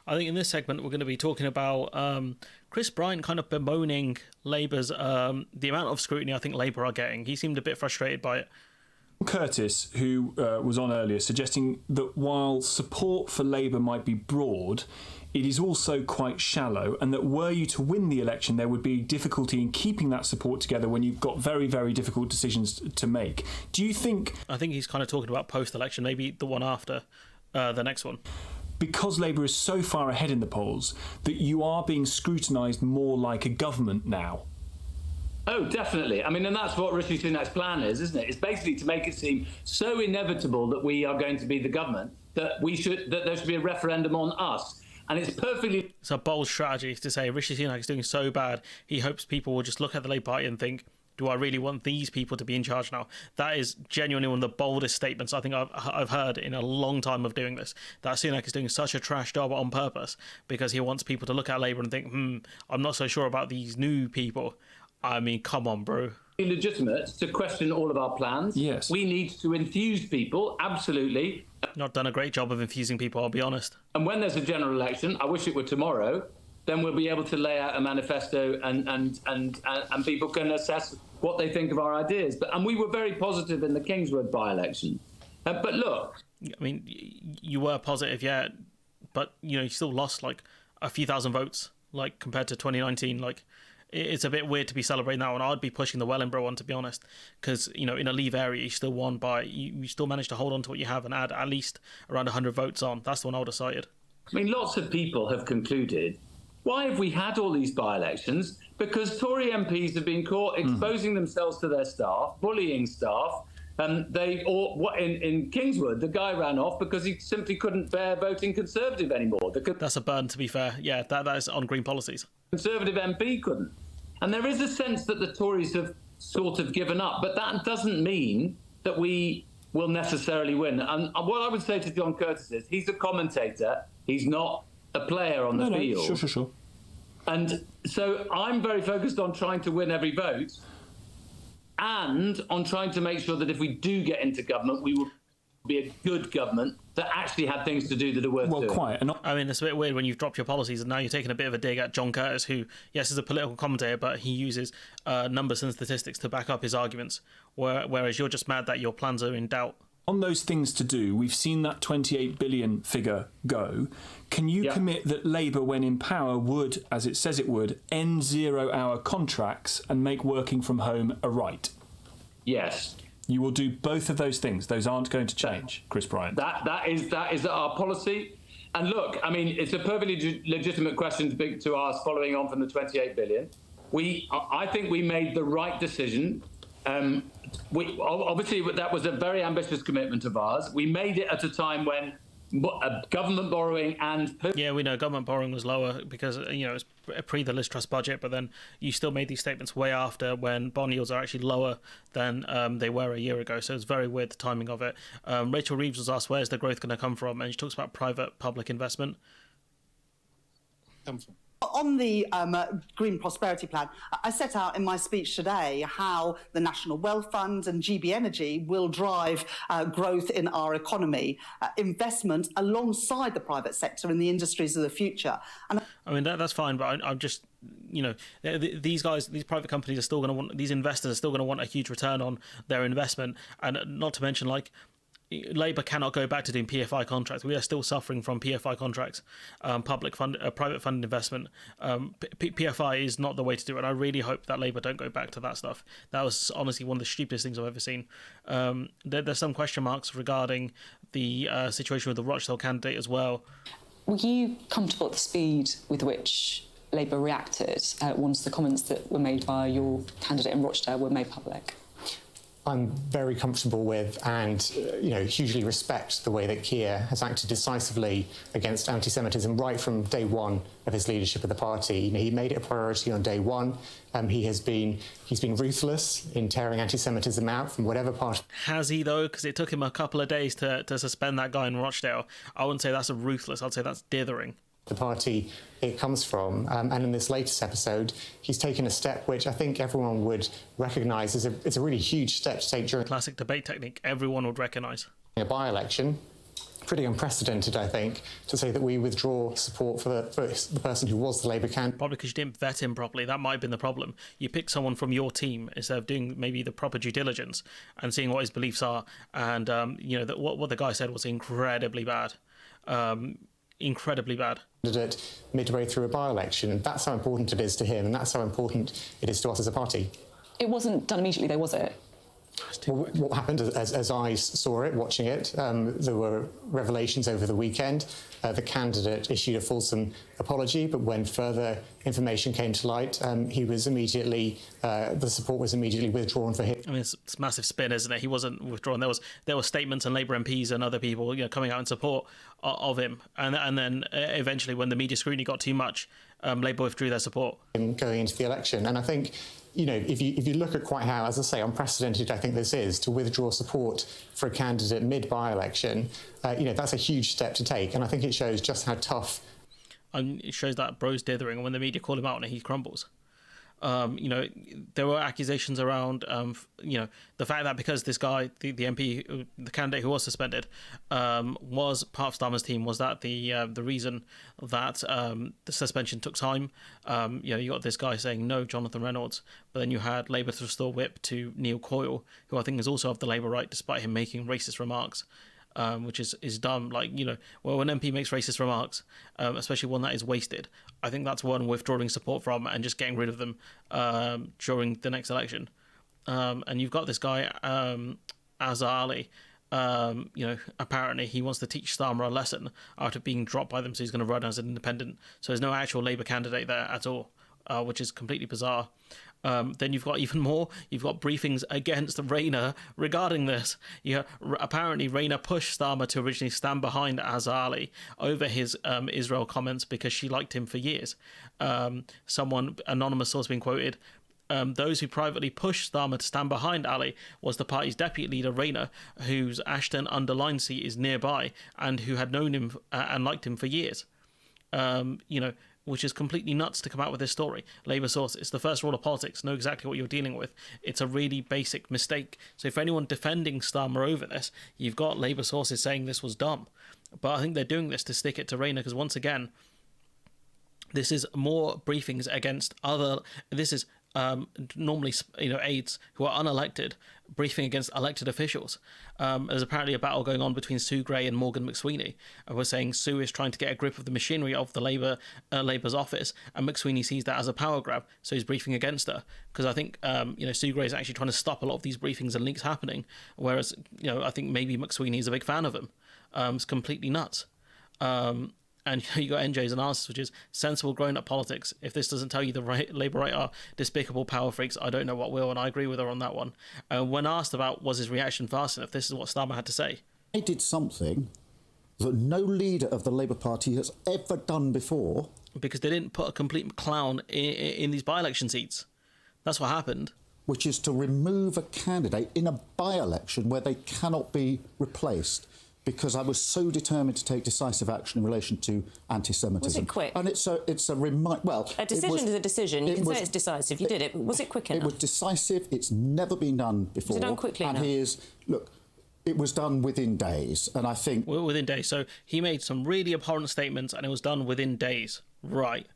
I think in this segment we're going to be talking about Chris Bryant kind of bemoaning Labour's the amount of scrutiny I think Labour are getting. He seemed a bit frustrated by it. Curtis, who was on earlier, suggesting that while support for Labour might be broad, it is also quite shallow, and that were you to win the election, there would be difficulty in keeping that support together when you've got very, very difficult decisions to make. Do you think... I think he's kind of talking about post-election, maybe the one after the next one. Because Labour is so far ahead in the polls, that you are being scrutinised more like a government now? Oh, definitely. I mean, and that's what Rishi Sunak's plan is, isn't it? It's basically to make it seem so inevitable that we are going to be the government that there should be a referendum on us. And it's perfectly... It's a bold strategy to say Rishi Sunak is doing so bad, he hopes people will just look at the Labour Party and think, do I really want these people to be in charge now? That is genuinely one of the boldest statements I think I've heard in a long time of doing this. That Sunak is doing such a trash job on purpose because he wants people to look at Labour and think, I'm not so sure about these new people. I mean, come on, bro. Legitimate to question all of our plans. Yes. We need to infuse people, absolutely. Not done a great job of infusing people, I'll be honest. And when there's a general election, I wish it were tomorrow, then we'll be able to lay out a manifesto and people can assess what they think of our ideas. And we were very positive in the Kingswood by-election. But look... I mean, you were positive, yeah, but, you still lost, like, a few thousand votes, like, compared to 2019, like... It's a bit weird to be celebrating that one. I'd be pushing the Wellingborough one, to be honest, because in a Leave area you still won by you still managed to hold on to what you have and add at least around 100 votes on. That's the one I would have cited. I mean, lots of people have concluded, why have we had all these by-elections? Because Tory MPs have been caught exposing themselves to their staff, bullying staff. In Kingswood, the guy ran off because he simply couldn't bear voting Conservative anymore. That's a burn, to be fair. Yeah, that is on Green policies. Conservative MP couldn't. And there is a sense that the Tories have sort of given up, but that doesn't mean that we will necessarily win. And what I would say to John Curtis is he's a commentator. He's not a player on the field. Sure. And so I'm very focused on trying to win every vote and on trying to make sure that if we do get into government, we will be a good government that actually had things to do that are worth doing. Well, quite. I mean, it's a bit weird when you've dropped your policies and now you're taking a bit of a dig at John Curtis, who, yes, is a political commentator, but he uses numbers and statistics to back up his arguments, whereas you're just mad that your plans are in doubt. On those things to do, we've seen that 28 billion figure go. Can you commit that Labour, when in power, would, as it says it would, end 0-hour contracts and make working from home a right? Yes. You will do both of those things. Those aren't going to change, Chris Bryant. That is our policy. And look, I mean, it's a perfectly legitimate question to ask following on from the 28 billion. I think we made the right decision. Obviously, that was a very ambitious commitment of ours. We made it at a time when government borrowing and... Yeah, we know government borrowing was lower because, it's pre the Liz Truss budget, but then you still made these statements way after when bond yields are actually lower than they were a year ago. So it's very weird, the timing of it. Rachel Reeves was asked, where's the growth going to come from? And she talks about private-public investment. On the Green Prosperity Plan, I set out in my speech today how the National Wealth Fund and GB Energy will drive growth in our economy, investment alongside the private sector in the industries of the future. And I mean, that's fine, but I'm just, these guys, these private companies are still going to want, these investors are still going to want a huge return on their investment. And not to mention, Labour cannot go back to doing PFI contracts. We are still suffering from PFI contracts, private fund investment. PFI is not the way to do it. And I really hope that Labour don't go back to that stuff. That was honestly one of the stupidest things I've ever seen. There's some question marks regarding the situation with the Rochdale candidate as well. Were you comfortable at the speed with which Labour reacted once the comments that were made by your candidate in Rochdale were made public? I'm very comfortable with and, hugely respect the way that Keir has acted decisively against anti-Semitism right from day one of his leadership of the party. He made it a priority on day one. He's been ruthless in tearing anti-Semitism out from whatever part. Has he, though? Because it took him a couple of days to suspend that guy in Rochdale. I wouldn't say that's a ruthless. I'd say that's dithering. The party it comes from. And in this latest episode, he's taken a step which I think everyone would recognise as it's a really huge step to take during... Classic debate technique everyone would recognise. A by-election, pretty unprecedented, I think, to say that we withdraw support for the person who was the Labour candidate. Probably because you didn't vet him properly. That might have been the problem. You pick someone from your team instead of doing maybe the proper due diligence and seeing what his beliefs are. And, what the guy said was incredibly bad. Incredibly bad. Midway through a by-election. That's how important it is to him, and that's how important it is to us as a party. It wasn't done immediately, though, was it? Well, what happened, as I saw it, watching it, there were revelations over the weekend. The candidate issued a fulsome apology, but when further information came to light, the support was immediately withdrawn for him. I mean, it's massive spin, isn't it? He wasn't withdrawn. There were statements and Labour MPs and other people, coming out in support of him, and then eventually, when the media scrutiny got too much, Labour withdrew their support. Going into the election, and I think, if you look at quite how, as I say, unprecedented I think this is, to withdraw support for a candidate mid-by-election, that's a huge step to take, and I think it shows just how tough. It shows that bro's dithering, and when the media call him out and he crumbles. There were accusations around, the fact that because this guy, the MP, the candidate who was suspended, was part of Starmer's team, was that the reason that the suspension took time. You got this guy saying no, Jonathan Reynolds, but then you had Labour to restore whip to Neil Coyle, who I think is also of the Labour right, despite him making racist remarks. Which is dumb. When an MP makes racist remarks, especially one that is wasted, I think that's one withdrawing support from and just getting rid of them during the next election. And you've got this guy, Azhar Ali. Apparently he wants to teach Starmer a lesson after being dropped by them, so he's going to run as an independent. So there's no actual Labour candidate there at all, which is completely bizarre. Then you've got even more. You've got briefings against Rayner regarding this. Apparently Rayner pushed Starmer to originally stand behind Azhar Ali over his Israel comments because she liked him for years. Someone, anonymous source being quoted, those who privately pushed Starmer to stand behind Ali was the party's deputy leader Rayner, whose Ashton underline seat is nearby and who had known him and liked him for years. Which is completely nuts to come out with this story. Labour source, it's the first rule of politics. Know exactly what you're dealing with. It's a really basic mistake. So for anyone defending Starmer over this, you've got Labour sources saying this was dumb. But I think they're doing this to stick it to Rayner because, once again, this is more briefings against other... This is normally, aides who are unelected briefing against elected officials. There's apparently a battle going on between Sue Gray and Morgan McSweeney. We're saying Sue is trying to get a grip of the machinery of the Labour's office, and McSweeney sees that as a power grab, so he's briefing against her. Because I think, Sue Gray is actually trying to stop a lot of these briefings and leaks happening, whereas, I think maybe McSweeney is a big fan of him. It's completely nuts. And you got NJ's analysis, which is sensible grown-up politics. If this doesn't tell you the Labour right are despicable power freaks, I don't know what will, and I agree with her on that one. When asked about was his reaction fast enough, this is what Starmer had to say. They did something that no leader of the Labour Party has ever done before. Because they didn't put a complete clown in these by-election seats. That's what happened. Which is to remove a candidate in a by-election where they cannot be replaced. Because I was so determined to take decisive action in relation to anti-Semitism. Was it quick? And it's a reminder. Well, a decision is a decision. You can say it's decisive. You did it. Was it quick enough? It was decisive. It's never been done before. Was it done quickly enough? And it was done within days, and I think within days. So he made some really abhorrent statements, and it was done within days. Right.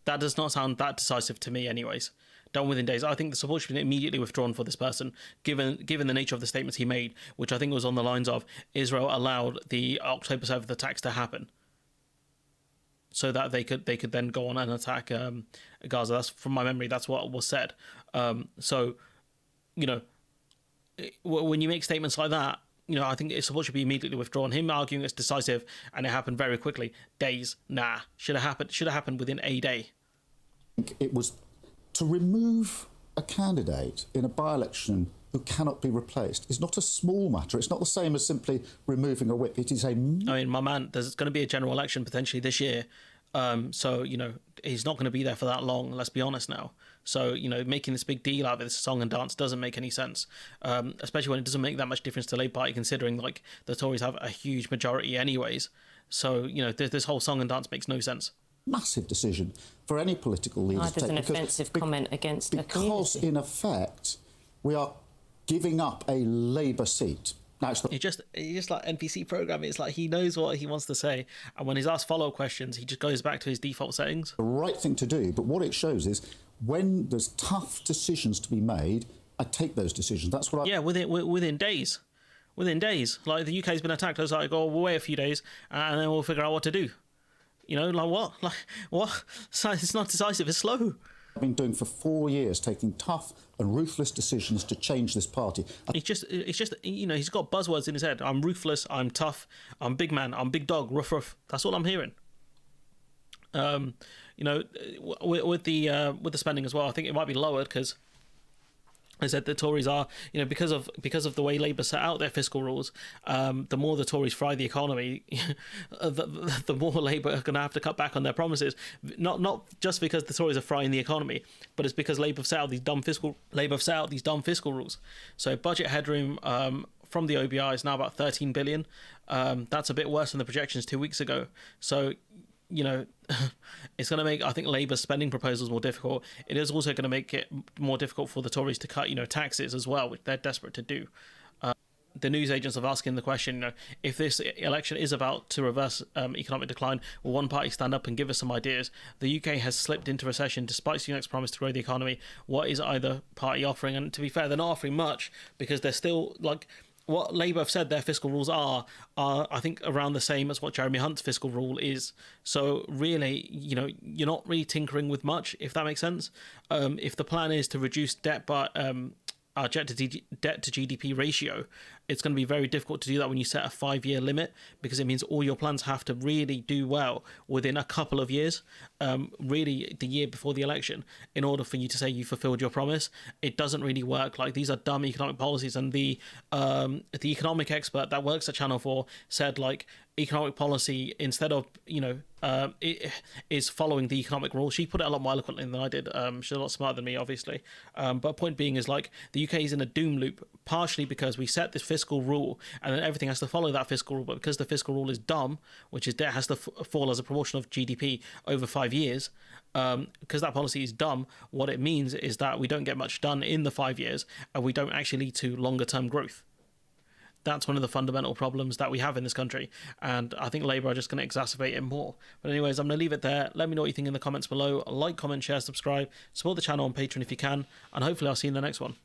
That does not sound that decisive to me, anyways. Done within days. I think the support should be immediately withdrawn for this person, given the nature of the statements he made, which I think was on the lines of Israel allowed the October 7th attacks to happen, so that they could then go on and attack Gaza. That's from my memory. That's what was said. So, when you make statements like that, I think support should be immediately withdrawn. Him arguing it's decisive and it happened very quickly. Days. Nah. Should have happened within a day. It was to remove a candidate in a by-election who cannot be replaced is not a small matter. It's not the same as simply removing a whip. It is a... I mean, my man, there's going to be a general election potentially this year. So, he's not going to be there for that long, let's be honest now. So, making this big deal out of this song and dance doesn't make any sense, especially when it doesn't make that much difference to Labour Party, considering, the Tories have a huge majority anyways. So, this whole song and dance makes no sense. Massive decision for any political leader to take. There's an offensive comment against a community. Because, in effect, we are giving up a Labour seat That's the... It's just like NPC programming. It's like he knows what he wants to say, and when he's asked follow-up questions, he just goes back to his default settings. The right thing to do, but what it shows is when there's tough decisions to be made, I take those decisions. That's what I... Yeah, within days. Within days. Like, the UK's been attacked. I was like, oh, we'll wait a few days, and then we'll figure out what to do. You know, like what? Like, what? It's not decisive, it's slow. I've been doing for 4 years, taking tough and ruthless decisions to change this party. It's just, you know, he's got buzzwords in his head. I'm ruthless, I'm tough, I'm big man, I'm big dog, ruff ruff. That's all I'm hearing. You know, with the spending as well, I think it might be lowered because I said the Tories are, you know, because of the way Labour set out their fiscal rules, the more the Tories fry the economy, the more Labour are going to have to cut back on their promises. Not just because the Tories are frying the economy, but it's because Labour have set out these dumb fiscal rules. So budget headroom from the OBI is now about 13 billion. That's a bit worse than the projections 2 weeks ago. So, you know, it's going to make, I think, Labour's spending proposals more difficult. It is also going to make it more difficult for the Tories to cut, you know, taxes as well, which they're desperate to do. The newsagents are asking the question, you know, if this election is about to reverse economic decline, will one party stand up and give us some ideas? The UK has slipped into recession despite Sunak's promise to grow the economy. What is either party offering? And to be fair, they're not offering much because they're still, like, what Labour have said their fiscal rules are I think around the same as what Jeremy Hunt's fiscal rule is. So really, you know, you're not really tinkering with much, if that makes sense. If the plan is to reduce debt by our debt to GDP ratio, it's going to be very difficult to do that when you set a 5-year limit, because it means all your plans have to really do well within a couple of years, really the year before the election, in order for you to say you fulfilled your promise. It doesn't really work. Like, these are dumb economic policies, and the economic expert that works at Channel 4 said, like, economic policy, instead of, you know, it is following the economic rules. She put it a lot more eloquently than I did. She's a lot smarter than me, obviously. But point being is, like, the UK is in a doom loop, partially because we set this fiscal rule and then everything has to follow that fiscal rule. But because the fiscal rule is dumb, which is debt has to fall as a proportion of GDP over 5 years, because that policy is dumb, what it means is that we don't get much done in the 5 years, and we don't actually lead to longer term growth. That's one of the fundamental problems that we have in this country, and I think Labour are just going to exacerbate it more. But anyways, I'm going to leave it there. Let me know what you think in the comments below. Like, comment, share, subscribe, support the channel on Patreon if you can, and hopefully I'll see you in the next one.